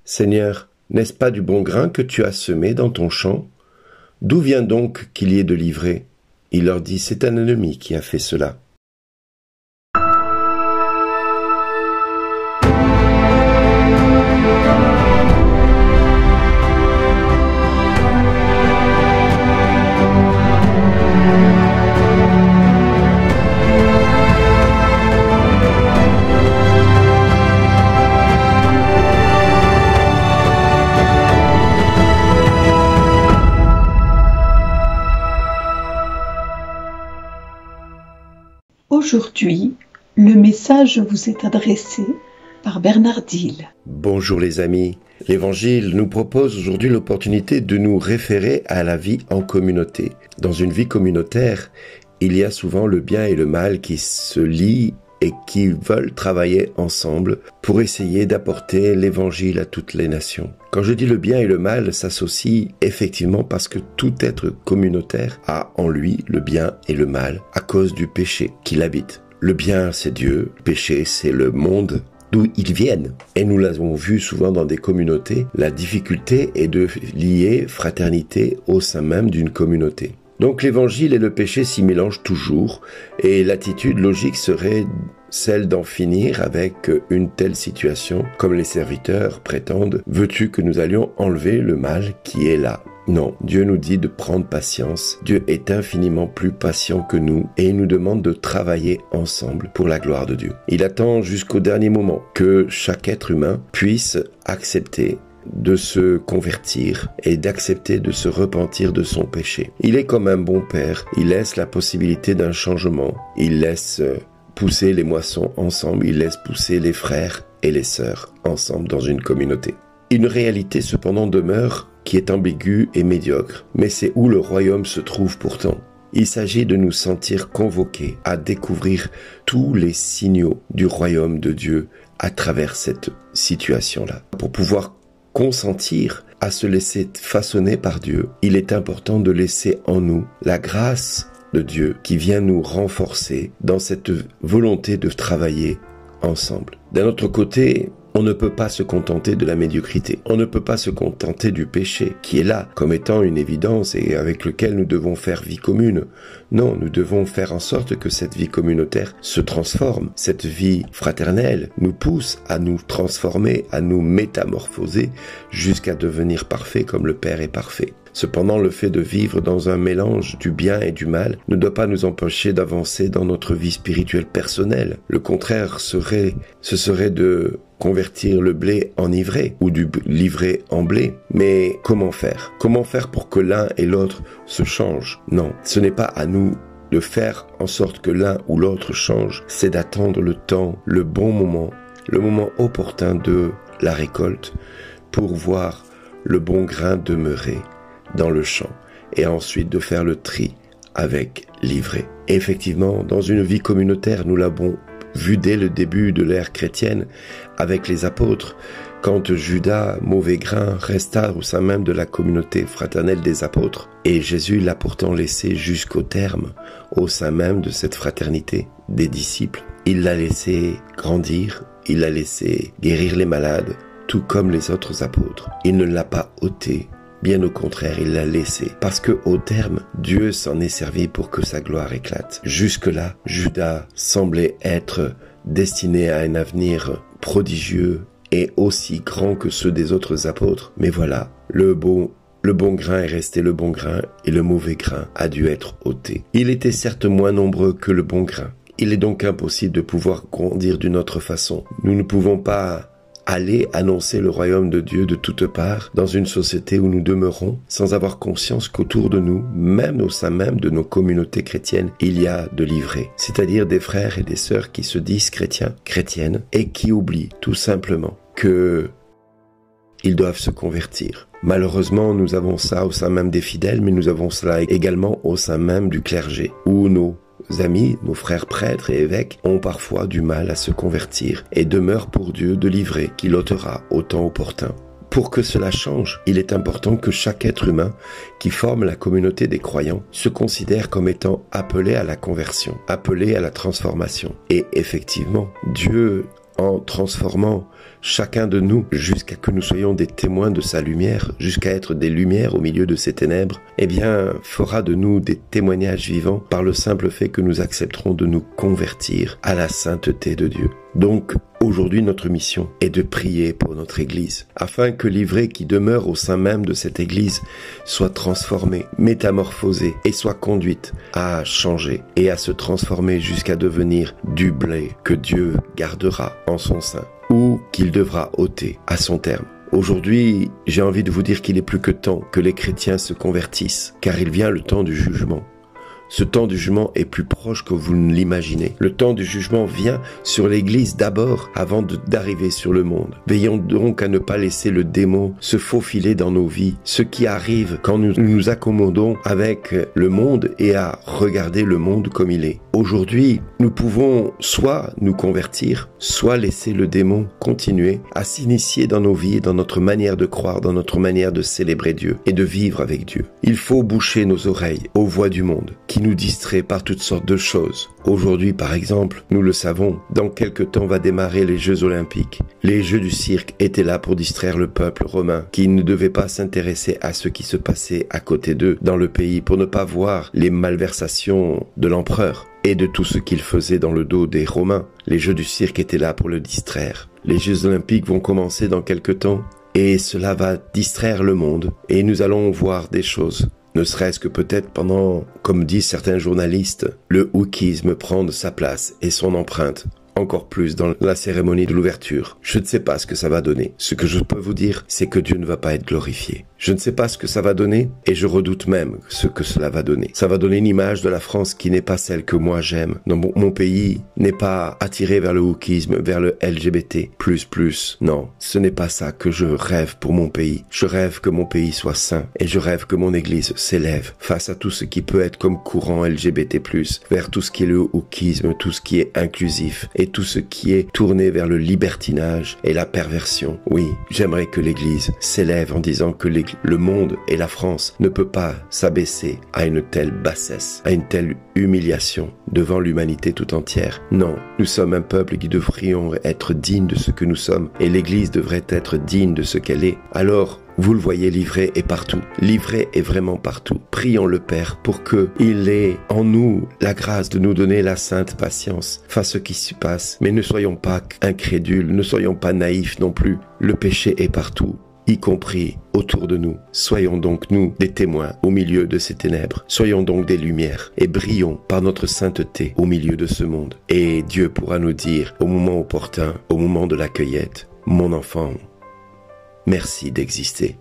Seigneur, n'est-ce pas du bon grain que tu as semé dans ton champ? D'où vient donc qu'il y ait de l'ivraie? Il leur dit, c'est un ennemi qui a fait cela. Aujourd'hui, le message vous est adressé par Bernard Dille. Bonjour les amis, l'Évangile nous propose aujourd'hui l'opportunité de nous référer à la vie en communauté. Dans une vie communautaire, il y a souvent le bien et le mal qui se lient et qui veulent travailler ensemble pour essayer d'apporter l'Évangile à toutes les nations. Quand je dis le bien et le mal s'associent effectivement parce que tout être communautaire a en lui le bien et le mal à cause du péché qui l'habite. Le bien, c'est Dieu, le péché, c'est le monde d'où ils viennent. Et nous l'avons vu souvent dans des communautés, la difficulté est de lier fraternité au sein même d'une communauté. Donc l'évangile et le péché s'y mélangent toujours, et l'attitude logique serait celle d'en finir avec une telle situation, comme les serviteurs prétendent, veux-tu que nous allions enlever le mal qui est là? Non, Dieu nous dit de prendre patience, Dieu est infiniment plus patient que nous, et il nous demande de travailler ensemble pour la gloire de Dieu. Il attend jusqu'au dernier moment que chaque être humain puisse accepter de se convertir et d'accepter de se repentir de son péché. Il est comme un bon père, il laisse la possibilité d'un changement, il laisse pousser les moissons ensemble, il laisse pousser les frères et les sœurs ensemble dans une communauté. Une réalité cependant demeure qui est ambiguë et médiocre, mais c'est où le royaume se trouve pourtant. Il s'agit de nous sentir convoqués à découvrir tous les signaux du royaume de Dieu à travers cette situation-là. Pour pouvoir consentir à se laisser façonner par Dieu, il est important de laisser en nous la grâce de Dieu qui vient nous renforcer dans cette volonté de travailler ensemble. D'un autre côté, on ne peut pas se contenter de la médiocrité. On ne peut pas se contenter du péché qui est là comme étant une évidence et avec lequel nous devons faire vie commune. Non, nous devons faire en sorte que cette vie communautaire se transforme. Cette vie fraternelle nous pousse à nous transformer, à nous métamorphoser jusqu'à devenir parfait comme le Père est parfait. Cependant, le fait de vivre dans un mélange du bien et du mal ne doit pas nous empêcher d'avancer dans notre vie spirituelle personnelle. Le contraire ce serait de convertir le blé en ivraie ou du l'ivraie en blé. Mais comment faire? Comment faire pour que l'un et l'autre se changent? Non, ce n'est pas à nous de faire en sorte que l'un ou l'autre change, c'est d'attendre le temps, le bon moment, le moment opportun de la récolte pour voir le bon grain demeurer dans le champ et ensuite de faire le tri avec l'ivraie. Et effectivement, dans une vie communautaire, nous l'avons vu dès le début de l'ère chrétienne avec les apôtres, quand Judas, mauvais grain, resta au sein même de la communauté fraternelle des apôtres. Et Jésus l'a pourtant laissé jusqu'au terme, au sein même de cette fraternité des disciples. Il l'a laissé grandir, il l'a laissé guérir les malades, tout comme les autres apôtres. Il ne l'a pas ôté. Bien au contraire, il l'a laissé, parce que au terme, Dieu s'en est servi pour que sa gloire éclate. Jusque-là, Judas semblait être destiné à un avenir prodigieux et aussi grand que ceux des autres apôtres. Mais voilà, le bon grain est resté le bon grain et le mauvais grain a dû être ôté. Il était certes moins nombreux que le bon grain. Il est donc impossible de pouvoir grandir d'une autre façon. Nous ne pouvons pas aller annoncer le royaume de Dieu de toutes parts dans une société où nous demeurons sans avoir conscience qu'autour de nous, même au sein même de nos communautés chrétiennes, il y a de l'ivraie, c'est-à-dire des frères et des sœurs qui se disent chrétiens, chrétiennes et qui oublient tout simplement que ils doivent se convertir. Malheureusement, nous avons ça au sein même des fidèles, mais nous avons cela également au sein même du clergé, où nos amis, nos frères prêtres et évêques ont parfois du mal à se convertir et demeurent pour Dieu de l'ivraie qu'il ôtera au temps opportun. Pour que cela change, il est important que chaque être humain qui forme la communauté des croyants se considère comme étant appelé à la conversion, appelé à la transformation. Et effectivement, Dieu, en transformant chacun de nous, jusqu'à que nous soyons des témoins de sa lumière, jusqu'à être des lumières au milieu de ces ténèbres, eh bien, fera de nous des témoignages vivants par le simple fait que nous accepterons de nous convertir à la sainteté de Dieu. Donc, aujourd'hui, notre mission est de prier pour notre Église, afin que l'ivrée qui demeure au sein même de cette Église soit transformée, métamorphosée et soit conduite à changer et à se transformer jusqu'à devenir du blé que Dieu gardera en son sein ou qu'il devra ôter à son terme. Aujourd'hui, j'ai envie de vous dire qu'il est plus que temps que les chrétiens se convertissent, car il vient le temps du jugement. Ce temps du jugement est plus proche que vous ne l'imaginez. Le temps du jugement vient sur l'Église d'abord avant d'arriver sur le monde. Veillons donc à ne pas laisser le démon se faufiler dans nos vies, ce qui arrive quand nous nous accommodons avec le monde et à regarder le monde comme il est. Aujourd'hui, nous pouvons soit nous convertir, soit laisser le démon continuer à s'initier dans nos vies, dans notre manière de croire, dans notre manière de célébrer Dieu et de vivre avec Dieu. Il faut boucher nos oreilles aux voix du monde, qui nous distrait par toutes sortes de choses. Aujourd'hui, par exemple, nous le savons, dans quelque temps va démarrer les Jeux Olympiques. Les Jeux du cirque étaient là pour distraire le peuple romain, qui ne devait pas s'intéresser à ce qui se passait à côté d'eux dans le pays, pour ne pas voir les malversations de l'empereur et de tout ce qu'il faisait dans le dos des Romains. Les Jeux du cirque étaient là pour le distraire. Les Jeux Olympiques vont commencer dans quelque temps, et cela va distraire le monde, et nous allons voir des choses. Ne serait-ce que peut-être pendant, comme disent certains journalistes, le wokisme prendre sa place et son empreinte, encore plus dans la cérémonie de l'ouverture. Je ne sais pas ce que ça va donner. Ce que je peux vous dire, c'est que Dieu ne va pas être glorifié. Je ne sais pas ce que ça va donner et je redoute même ce que cela va donner. Ça va donner une image de la France qui n'est pas celle que moi j'aime. Mon pays n'est pas attiré vers le wokisme, vers le LGBT++. Non, ce n'est pas ça que je rêve pour mon pays. Je rêve que mon pays soit saint et je rêve que mon église s'élève face à tout ce qui peut être comme courant LGBT+, vers tout ce qui est le wokisme, tout ce qui est inclusif et tout ce qui est tourné vers le libertinage et la perversion. Oui, j'aimerais que l'église s'élève en disant que le monde et la France ne peut pas s'abaisser à une telle bassesse, à une telle humiliation devant l'humanité tout entière. Non, nous sommes un peuple qui devrions être dignes de ce que nous sommes et l'Église devrait être digne de ce qu'elle est. Alors, vous le voyez, l'ivrée est partout. L'ivrée est vraiment partout. Prions le Père pour qu'il ait en nous la grâce de nous donner la sainte patience face à ce qui se passe. Mais ne soyons pas incrédules, ne soyons pas naïfs non plus. Le péché est partout, y compris autour de nous. Soyons donc, nous, des témoins au milieu de ces ténèbres. Soyons donc des lumières et brillons par notre sainteté au milieu de ce monde. Et Dieu pourra nous dire, au moment opportun, au moment de la cueillette, « Mon enfant, merci d'exister. »